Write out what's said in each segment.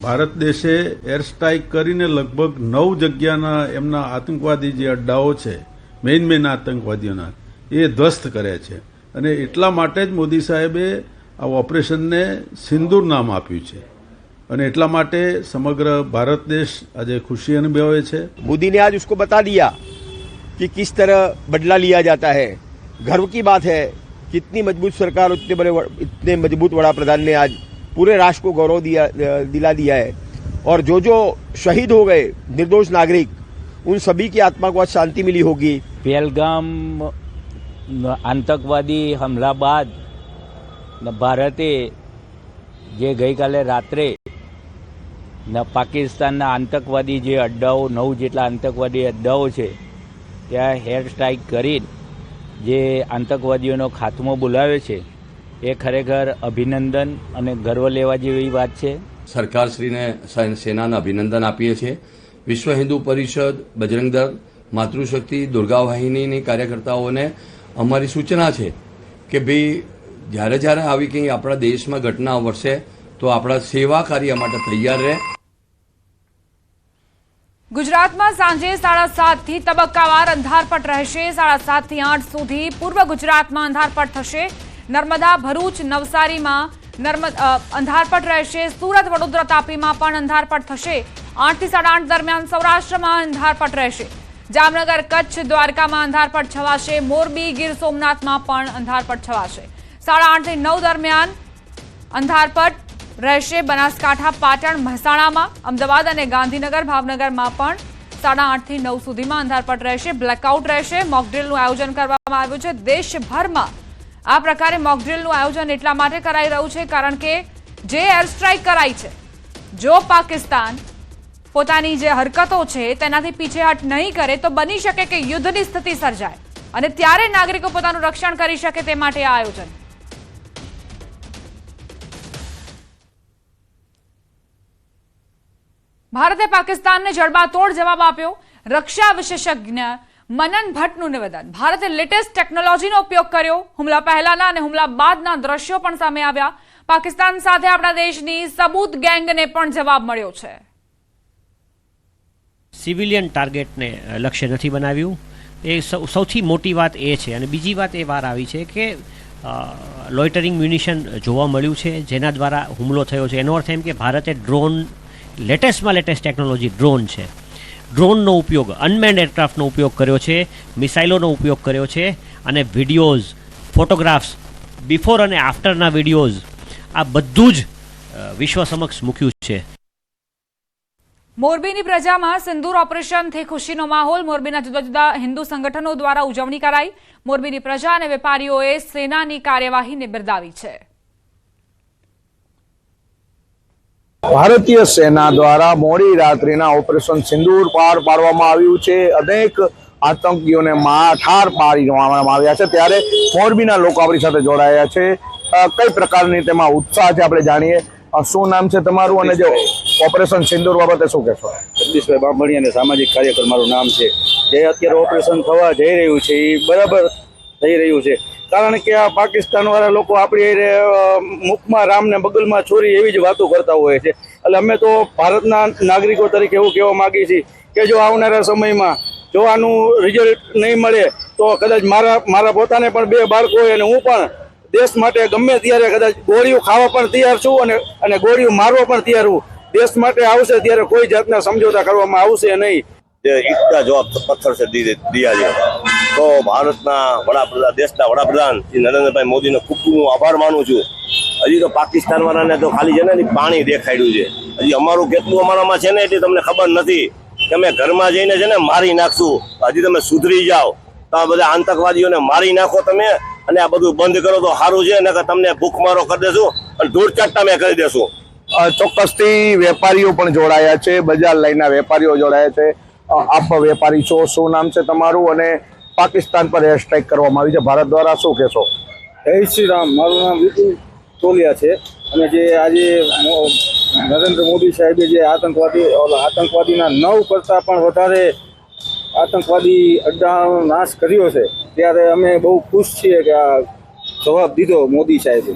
ભારત દેશે air strike કરીને લગભગ 9 જગ્યાના એમના આતંકવાદી જે અડ્ડાઓ છે મેઇન આતંકવાદીઓના એ ધ્વસ્ત કર્યા છે અને એટલા માટે જ મોદી સાહેબે આ ઓપરેશનને સિંદૂર નામ આપ્યું છે અને એટલા માટે સમગ્ર ભારત દેશ આજે खुशी अनुभवे છે। मोदी ने आज उसको बता दिया कि किस तरह बदला लिया जाता है। गर्व की बात है कि इतनी मजबूत सरकार, इतने मजबूत वड़ा प्रधान ने आज पूरे राष्ट्र को गौरव दिला दिया है और जो शहीद हो गए निर्दोष नागरिक, उन सभी की आत्मा को आज शांति मिली होगी। पहलगाम आतंकवादी हमला बाद भारते जे गई काले रात्रे पाकिस्तान आतंकवादी जे अड्डाओ 9 जेटला आतंकवादी अड्डाओ है त्या एयर स्ट्राइक करी जे आतंकवादीओनो खात्मो बोलावे छे ए खरेखर अभिनंदन अने गर्व लेवा जेवी बात छे। सरकारश्रीने सेनाने अभिनंदन आपीए छे। विश्व हिंदू परिषद, बजरंग दल, मातृशक्ति, दुर्गा वाहिनीनी कार्यकर्ताओने अमारी सूचना छे के भाई જ્યારે જ્યારે આવી કંઈ આપણા દેશમાં ઘટના વરસે તો આપણા સેવા કાર્ય માટે તૈયાર રહે। ગુજરાતમાં સાંજે 7:30 થી તબક્કાવાર અંધારપટ રહેશે। 7:30 થી 8 સુધી પૂર્વ ગુજરાતમાં અંધારપટ થશે। નર્મદા, ભરૂચ, નવસારીમાં અંધારપટ રહેશે। સુરત, વડોદરા, તાપીમાં પણ અંધારપટ થશે। 8 થી 8:30 દરમિયાન સૌરાષ્ટ્રમાં અંધારપટ રહેશે। જામનગર, કચ્છ, દ્વારકામાં અંધારપટ છવાશે। મોરબી, ગીર સોમનાથમાં પણ અંધારપટ છવાશે। 8:30 થી 9 દરમિયાન અંધારપટ રહેશે। બનાસકાંઠા, પાટણ, મહેસાણામાં, અમદાવાદ અને ગાંધીનગર, ભાવનગરમાં પણ 8:30 થી 9 સુધીમાં અંધારપટ રહેશે। બ્લેકઆઉટ રહેશે। મોકડ્રીલનું આયોજન કરવામાં આવ્યું છે। દેશભરમાં આ પ્રકારે મોકડ્રીલનું આયોજન એટલા માટે કરાઈ રહ્યું છે કારણ કે જે એર સ્ટ્રાઇક કરાઈ છે, જો પાકિસ્તાન પોતાની જે હરકતો છે તેનાથી પીછેહટ નહીં કરે તો બની શકે કે યુદ્ધની સ્થિતિ સર્જાય અને ત્યારે નાગરિકો પોતાનું રક્ષણ કરી શકે તે માટે આ આયોજન। ભારતે પાકિસ્તાનને જડબાતોડ જવાબ આપ્યો। રક્ષા વિશેષજ્ઞ मनन भट्टનું નિવેદન। ભારતે લેટેસ્ટ ટેકનોલોજીનો ઉપયોગ કર્યો। હુમલા પહેલાના અને હુમલા બાદના દ્રશ્યો પણ સામે આવ્યા। પાકિસ્તાન સાથે આપણા દેશની સબૂત ગેંગને પણ જવાબ મળ્યો છે। સિવિલિયન ટાર્ગેટને લક્ષ્ય નથી બનાવ્યું, એ સૌથી મોટી વાત એ છે। અને બીજી વાત એ વાર આવી છે કે લોઇટરિંગ મ્યુનિશન જોવા મળ્યું છે જેના દ્વારા હુમલો થયો છે। એનો અર્થ એમ કે ભારતે ડ્રોન, લેટેસ્ટમાં લેટેસ્ટ ટેકનોલોજી ડ્રોન છે, ડ્રોનનો ઉપયોગ, અનમેન્ડ એરક્રાફ્ટનો ઉપયોગ કર્યો છે, મિસાઇલોનો ઉપયોગ કર્યો છે અને વિડીયોઝ, ફોટોગ્રાફ્સ, બિફોર અને આફ્ટરના વિડીયોઝ આ બધું જ વિશ્વ સમક્ષ મૂક્યું છે। મોરબીની પ્રજામાં સિંદૂર ઓપરેશનથી ખુશીનો માહોલ। મોરબીના જુદા જુદા હિન્દુ સંગઠનો દ્વારા ઉજવણી કરાઈ। મોરબીની પ્રજા અને વેપારીઓએ સેનાની કાર્યવાહીને બિરદાવી છે। ભારતીય સેના દ્વારા મોડી રાત્રિના ઓપરેશન સિંદૂર પાર પાડવામાં આવ્યું છે। અનેક આતંકીઓને ઠાર પાડી દેવામાં આવ્યા છે। ત્યારે મોરબીના લોકો આપણી સાથે જોડાયા છે। કઈ પ્રકારની તેમાં उत्साह છે આપણે જાણીએ। શું નામ છે તમારું અને જે ઓપરેશન સિંદૂર બાબતે શું કહેશો? જગદીશભાઈ બામણિયા અને સામાજિક કાર્યકર મારું નામ છે। જે અત્યારે ઓપરેશન થવા જઈ રહ્યું છે એ બરાબર થઈ રહ્યું છે કારણ કે આ પાકિસ્તાન વાળા લોકો આપણી મુખમાં રામ ને બગલમાં છોરી એવી જ વાતો કરતા હોય છે। એટલે અમે તો ભારતના નાગરિકો તરીકે એવું કહેવા માંગીએ છીએ કે જો આવનારા સમયમાં જો આનું રિઝલ્ટ નહીં મળે તો કદાચ મારા પોતાને પણ 2 બાળકો હોય અને હું પણ દેશ માટે ગમે ત્યારે કદાચ ગોળીઓ ખાવા પણ તૈયાર છું અને ગોળીઓ મારવા પણ તૈયાર હું। દેશ માટે આવશે ત્યારે કોઈ જાતના સમજોતા કરવામાં આવશે નહીં। ઈટના જવાબ પથ્થર से दिया है तो ભારતના વડાપ્રધાન, દેશના વડાપ્રધાન શ્રી નરેન્દ્રભાઈ મોદીનો ખૂબ ખૂબ આભાર માનું છું। હજી તો પાકિસ્તાન વાળાને તો ખાલી છે ને પાણી દેખાડ્યું છે। હજી અમારું કેટલું અમારામાં છે ને એટલી તમને ખબર નથી કે અમે ઘરમાં જઈને છે ને મારી નાખશું। હજી તમે સુધરી જાઓ તો આ બધા આતંકવાદીઓને મારી નાખો તમે અને આ બધું બંધ કરો તો સારું છે, નકર તમને ભૂખમારો કરી દેશું અને ધૂળચાટા મેં કરી દેશું। ચોક્કસથી વેપારીઓ પણ જોડાયા છે, બજાર લાઈનના વેપારીઓ જોડાયા છે। આપ વેપારી છો, શું નામ છે તમારું અને પાકિસ્તાન પર એર સ્ટ્રાઇક કરવામાં આવી છે ભારત દ્વારા, શું કહેશો? જય શ્રી રામ। મારું નામ વિપુલ તોલિયા છે અને જે આજે નરેન્દ્ર મોદી સાહેબે જે આતંકવાદીના 9 કરતાં પણ વધારે આતંકવાદી અડ્ડાનો નાશ કર્યો છે ત્યારે અમે બહુ ખુશ છીએ કે આ જવાબ દીધો મોદી સાહેબે।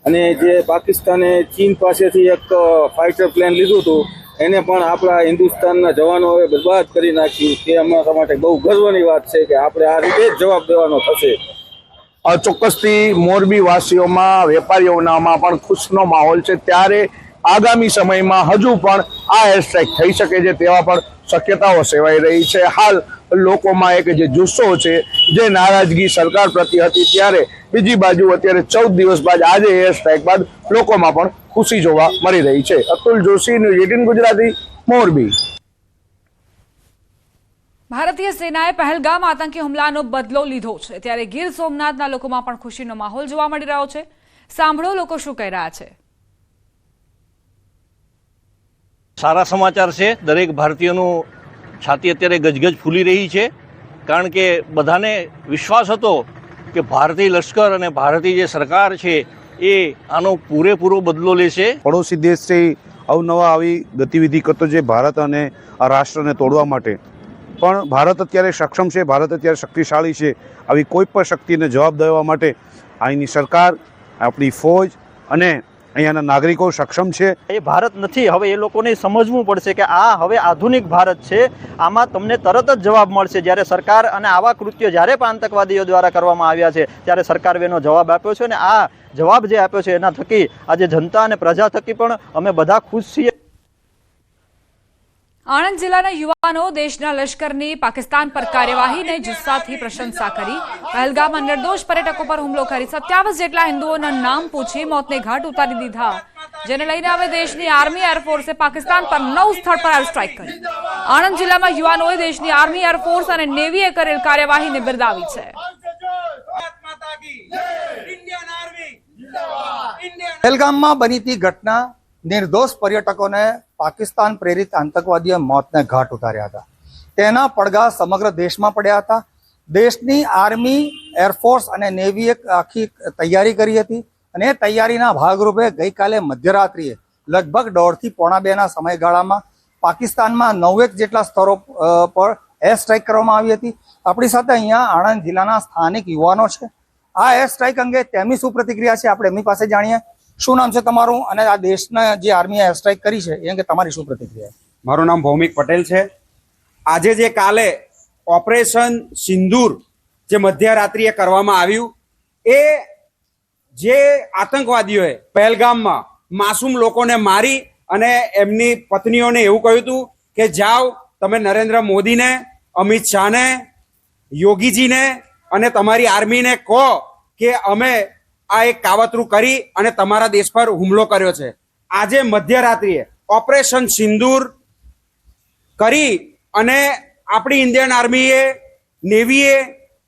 અને જે પાકિસ્તાને ચીન પાસેથી એક ફાઇટર પ્લેન લીધું હતું એને પણ આપણા હિન્દુસ્તાનના જવાનોએ બરબાદ કરી નાખ્યું. તે અમારા માટે બહુ ગર્વની વાત છે કે આપણે આ રીતે જ જવાબ દેવાનો થશે. ચોક્કસથી મોરબી વાસીઓમાં વેપારીઓનામાં પણ ખુશનો માહોલ છે. ત્યારે આગામી સમયમાં હજુ પણ આ એર સ્ટ્રાઇક થઈ શકે છે તેવા પણ શક્યતાઓ સેવાઈ રહી છે. હાલ લોકોમાં એક જે જુસ્સો છે, જે નારાજગી સરકાર પ્રત્યે હતી, ત્યારે બીજી બાજુ અત્યારે 14 દિવસ બાદ આજે એર સ્ટ્રાઇક બાદ લોકોમાં પણ ખુશી જોવા મળી રહી છે. અતુલ જોશી, ન્યૂઝ 18 ગુજરાતી, મોરબી. ભારતીય સેનાએ પહેલગામ આતંકી હુમલાનો બદલો લીધો છે, ત્યારે ગીર સોમનાથના લોકોમાં પણ ખુશીનો માહોલ જોવા મળી રહ્યો છે. સાંભળો લોકો શું કહી રહ્યા છે. સારા સમાચાર છે. દરેક ભારતીયનું છાતી અત્યારે ગજગજ ફૂલી રહી છે, કારણ કે બધાને વિશ્વાસ હતો કે ભારતીય લશ્કર અને ભારતીય જે સરકાર છે એ આનો પૂરેપૂરો બદલો લેશે. પડોશી દેશ છે અવનવા આવી ગતિવિધિ કરતો છે ભારત અને આ રાષ્ટ્રને તોડવા માટે, પણ ભારત અત્યારે સક્ષમ છે, ભારત અત્યારે શક્તિશાળી છે. આવી કોઈ પણ શક્તિને જવાબ દેવા માટે અહીંની સરકાર, આપણી ફૌજ અને અહીંયાના નાગરિકો સક્ષમ છે. એ ભારત નથી. હવે એ લોકોને સમજવું પડશે કે આ હવે આધુનિક ભારત છે. આમાં તમને તરત જ જવાબ મળશે. જ્યારે સરકાર અને આવા કૃત્યો જ્યારે પણ આતંકવાદીઓ દ્વારા કરવામાં આવ્યા છે ત્યારે સરકારે એનો જવાબ આપ્યો છે, અને આ જવાબ જે આપ્યો છે એના થકી આજે જનતા અને પ્રજા થકી પણ અમે બધા ખુશ છીએ. આણંદ જિલ્લાના યુવાનો દેશના લશ્કરની પાકિસ્તાન પર કાર્યવાહીને જુસ્સાથી પ્રશંસા કરી. પહેલગામમાં નિર્દોષ પર્યટકો પર હુમલો કરી 27 જેટલા હિન્દુઓના નામ પૂછી મોતને ઘાટ ઉતારી દીધા, જેને લઈને હવે દેશની આર્મી એરફોર્સે પાકિસ્તાન પર 9 સ્થળ પર એર સ્ટ્રાઇક કરી. આણંદ જિલ્લામાં યુવાનોએ દેશની આર્મી, એરફોર્સ અને નેવીએ કરેલ કાર્યવાહીને બિરદાવી છે. પહેલગામમાં બનીતી ઘટના નિર્દોષ પર્યટકોને પાકિસ્તાન પ્રેરિત આતંકવાદીઓએ મોતને ઘાટ ઉતાર્યા હતા. તેના પડઘા સમગ્ર દેશમાં પડ્યા હતા. દેશની આર્મી, એરફોર્સ અને નેવીએ આખી તૈયારી કરી હતી, અને એ તૈયારીના ભાગરૂપે ગઈકાલે મધ્યરાત્રિએ લગભગ 1.5 થી 1:45 સમયગાળામાં પાકિસ્તાનમાં 9 જેટલા સ્થળો પર એર સ્ટ્રાઇક કરવામાં આવી હતી. આપણી સાથે અહીંયા આણંદ જિલ્લાના સ્થાનિક યુવાનો છે. આ એર સ્ટ્રાઇક અંગે તેમની શું પ્રતિક્રિયા છે આપણે એમની પાસે જાણીએ. શું નામ છે તમારું, અને આ દેશના જે આર્મીએ એર સ્ટ્રાઇક કરી છે એ અંગે તમારી શું પ્રતિક્રિયા? મારું નામ ભૌમિક પટેલ છે. આજે જે કાલે ઓપરેશન સિંદૂર જે મધ્યરાત્રિએ કરવામાં આવ્યું, એ જે આતંકવાદીઓએ પહેલગામમાં માસૂમ લોકોને મારી અને એમની પત્નીઓને એવું કહ્યું હતું કે જાઓ તમે નરેન્દ્ર મોદીને, અમિત શાહને, યોગીજીને અને તમારી આર્મીને કહો કે અમે આ એક કાવતરું કરી અને તમારા દેશ પર હુમલો કર્યો છે. આજે મધ્યરાત્રિએ ઓપરેશન સિંદૂર કરી અને આપણી ઇન્ડિયન આર્મીએ, નેવીએ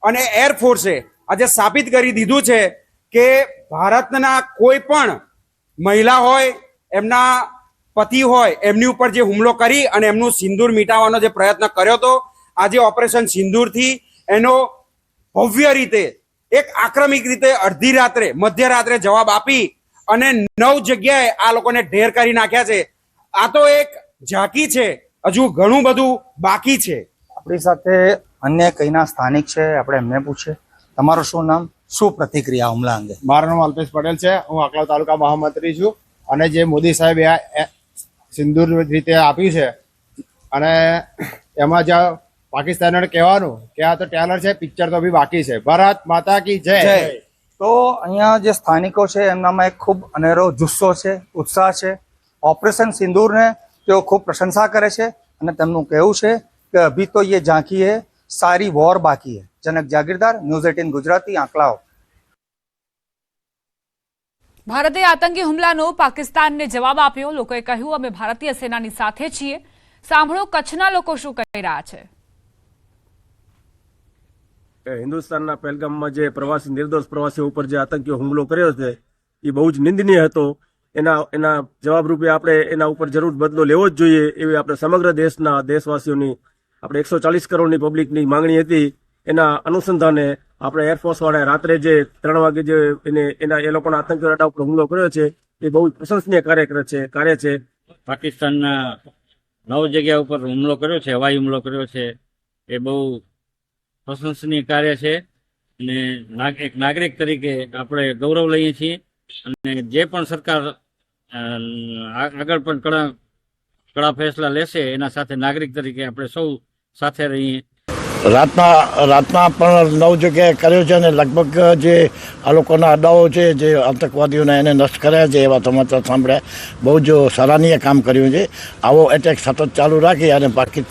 અને એરફોર્સે આજે સાબિત કરી દીધું છે કે ભારતના કોઈ પણ મહિલા હોય, એમના પતિ હોય, એમની ઉપર જે હુમલો કરી અને એમનું સિંદૂર મીટાવવાનો જે પ્રયત્ન કર્યો હતો, આજે ઓપરેશન સિંદૂરથી એનો ભવ્ય રીતે, એક આક્રમિક રીતે અડધી રાત્રે, મધ્યરાત્રે જવાબ આપી અને 9 જગ્યાએ આ લોકોને ઢેર કરી નાખ્યા છે. આ તો એક ઝાંકી છે, હજુ ઘણું બધું બાકી છે. આપણી સાથે અન્ય કઈના સ્થાનિક છે, આપણે એમને પૂછીએ. તમારું શું નામ, શું પ્રતિક્રિયા હુમલા અંગે? મારું નામ અલ્પેશ પટેલ છે. હું આકલાવ તાલુકા મહામંત્રી છું. અને જે મોદી સાહેબે આ સિંદૂર રીતે આપ્યું છે, અને એમાં જે પાકિસ્તાનને કહેવાનું કે આ તો ટેલર છે, પિક્ચર તો બી બાકી છે. ભારત માતા કી જય. તો અહીંયા જે સ્થાનિકો છે એમનામાં એક ખૂબ અનેરો જુસ્સો છે, ઉત્સાહ છે. ઓપરેશન સિંદૂરને તેઓ ખૂબ પ્રશંસા કરે છે અને તેમનું કહેવું છે કે અભી તો ये झांकी है, सारी वॉर बाकी है. जनक जागीरदार, न्यूज़ 18 ગુજરાતી, આંકલાવ. ભારતે આતંકી હુમલાનો પાકિસ્તાનને જવાબ આપ્યો. લોકોએ કહ્યું અમે ભારતીય સેનાની સાથે છીએ. સાંભળો કચ્છના લોકો શું કહી રહ્યા છે. હિન્દુસ્તાનના પહેલગામમાં જે પ્રવાસી, નિર્દોષ પ્રવાસીઓ ઉપર જે આતંકીઓ હુમલો કર્યો છે એ બહુ જ નિંદનીય હતો. એના જવાબરૂપે આપણે એના ઉપર જરૂર બદલો લેવો જ જોઈએ એવી આપણે સમગ્ર દેશના દેશવાસીઓની, આપણે 140 કરોડની પબ્લિકની માંગણી હતી. એના અનુસંધાને આપણે એરફોર્સ વાળા રાત્રે જે 3 વાગે જે એ લોકોના આતંકીઓ અડ્ડા ઉપર હુમલો કર્યો છે એ બહુ પ્રશંસનીય કાર્ય છે. પાકિસ્તાનના 9 જગ્યા ઉપર હુમલો કર્યો છે, હવાઈ હુમલો કર્યો છે, એ બહુ પ્રશંસનીય કાર્ય છે. અને એક નાગરિક તરીકે આપણે ગૌરવ લઈએ છીએ અને જે પણ સરકાર આગળ પણ કડા ફેસલા લેશે એના સાથે નાગરિક તરીકે આપણે સૌ સાથે રહીએ. રાતના પણ 9 જગ્યાએ કર્યો છે અને લગભગ જે આ લોકોના અડ્ડાઓ છે જે આતંકવાદીઓના એને નષ્ટ કર્યા છે એવા સમાચાર સાંભળ્યા. બહુ જ સરાહનીય કામ કર્યું છે. આવો એટેક સતત ચાલુ રાખી અને પાકિસ્તાન